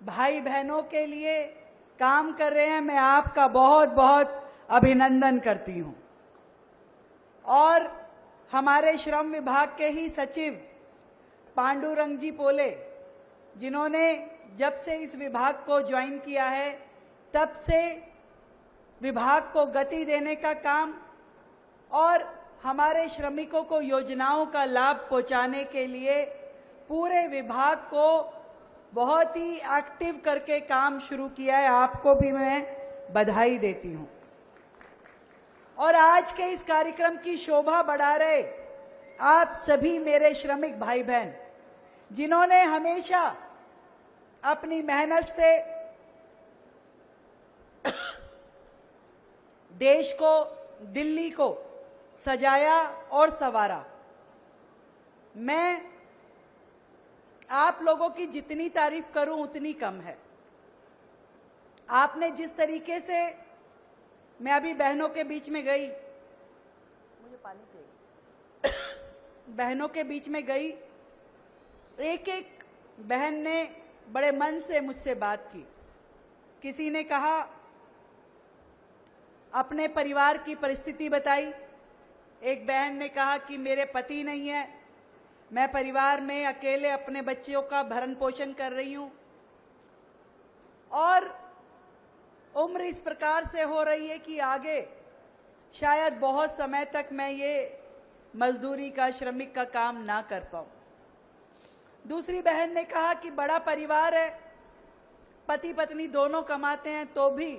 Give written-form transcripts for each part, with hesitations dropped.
भाई बहनों के लिए काम कर रहे हैं, मैं आपका बहुत बहुत अभिनंदन करती हूं। और हमारे श्रम विभाग के ही सचिव पांडुरंग जी पोले, जिन्होंने जब से इस विभाग को ज्वाइन किया है तब से विभाग को गति देने का काम और हमारे श्रमिकों को योजनाओं का लाभ पहुंचाने के लिए पूरे विभाग को बहुत ही एक्टिव करके काम शुरू किया है। आपको भी मैं बधाई देती हूं। और आज के इस कार्यक्रम की शोभा बढ़ा रहे आप सभी मेरे श्रमिक भाई बहन, जिन्होंने हमेशा अपनी मेहनत से देश को, दिल्ली को सजाया और संवारा। मैं आप लोगों की जितनी तारीफ करूं उतनी कम है। आपने जिस तरीके से, मैं अभी बहनों के बीच में गई, मुझे पानी चाहिए, बहनों के बीच में गई, एक एक बहन ने बड़े मन से मुझसे बात की। किसी ने कहा, अपने परिवार की परिस्थिति बताई। एक बहन ने कहा कि मेरे पति नहीं है, मैं परिवार में अकेले अपने बच्चों का भरण पोषण कर रही हूं और उम्र इस प्रकार से हो रही है कि आगे शायद बहुत समय तक मैं ये मजदूरी का, श्रमिक का काम ना कर पाऊं। दूसरी बहन ने कहा कि बड़ा परिवार है, पति पत्नी दोनों कमाते हैं तो भी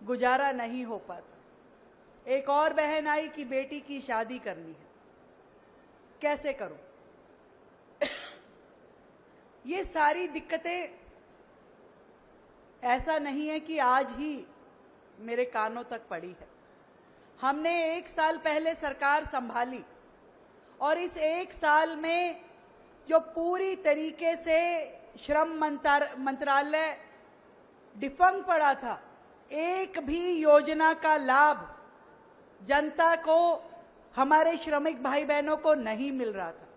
गुजारा नहीं हो पाता। एक और बहन आई कि बेटी की शादी करनी है, कैसे करूं? ये सारी दिक्कतें ऐसा नहीं है कि आज ही मेरे कानों तक पड़ी है। हमने 1 साल पहले सरकार संभाली और इस 1 साल में जो पूरी तरीके से श्रम मंत्रालय डिफंग पड़ा था, एक भी योजना का लाभ जनता को, हमारे श्रमिक भाई बहनों को नहीं मिल रहा था।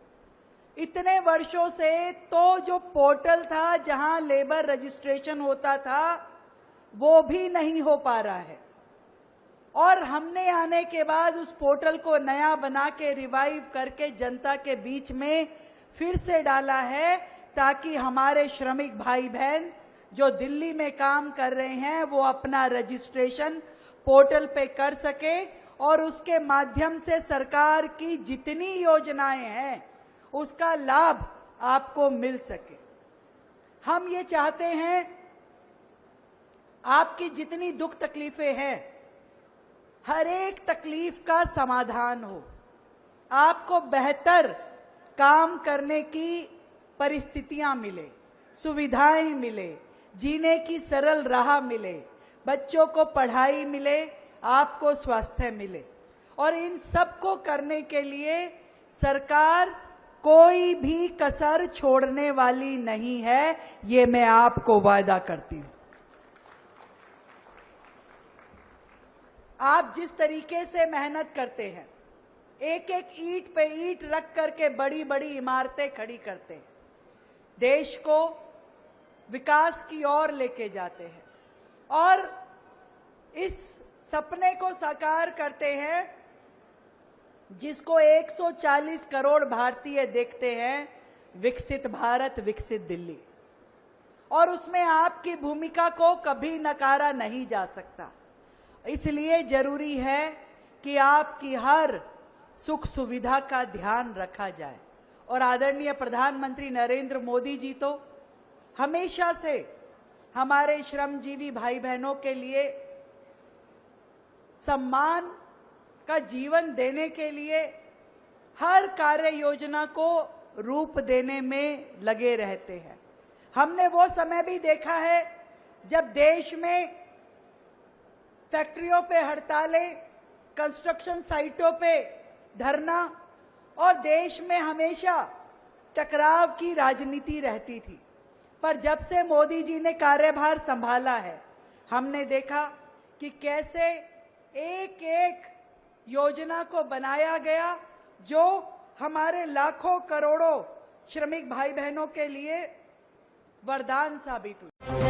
इतने वर्षों से तो जो पोर्टल था जहां लेबर रजिस्ट्रेशन होता था वो भी नहीं हो पा रहा है और हमने आने के बाद उस पोर्टल को नया बना के रिवाइव करके जनता के बीच में फिर से डाला है ताकि हमारे श्रमिक भाई बहन जो दिल्ली में काम कर रहे हैं वो अपना रजिस्ट्रेशन पोर्टल पे कर सके और उसके माध्यम से सरकार की जितनी योजनाएं हैं उसका लाभ आपको मिल सके। हम ये चाहते हैं आपकी जितनी दुख तकलीफें हैं, हर एक तकलीफ का समाधान हो, आपको बेहतर काम करने की परिस्थितियां मिले, सुविधाएं मिले, जीने की सरल राह मिले, बच्चों को पढ़ाई मिले, आपको स्वास्थ्य मिले। और इन सब को करने के लिए सरकार कोई भी कसर छोड़ने वाली नहीं है, ये मैं आपको वादा करती हूं। आप जिस तरीके से मेहनत करते हैं, एक एक ईंट पे ईंट रख करके बड़ी बड़ी इमारतें खड़ी करते हैं, देश को विकास की ओर लेके जाते हैं और इस सपने को साकार करते हैं जिसको 140 करोड़ भारतीय देखते हैं, विकसित भारत, विकसित दिल्ली। और उसमें आपकी भूमिका को कभी नकारा नहीं जा सकता। इसलिए जरूरी है कि आपकी हर सुख सुविधा का ध्यान रखा जाए। और आदरणीय प्रधानमंत्री नरेंद्र मोदी जी तो हमेशा से हमारे श्रमजीवी भाई बहनों के लिए सम्मान का जीवन देने के लिए हर कार्य योजना को रूप देने में लगे रहते हैं। हमने वो समय भी देखा है जब देश में फैक्ट्रियों पे हड़तालें, कंस्ट्रक्शन साइटों पे धरना और देश में हमेशा टकराव की राजनीति रहती थी। पर जब से मोदी जी ने कार्यभार संभाला है, हमने देखा कि कैसे एक एक योजना को बनाया गया जो हमारे लाखों करोड़ों श्रमिक भाई बहनों के लिए वरदान साबित हुई।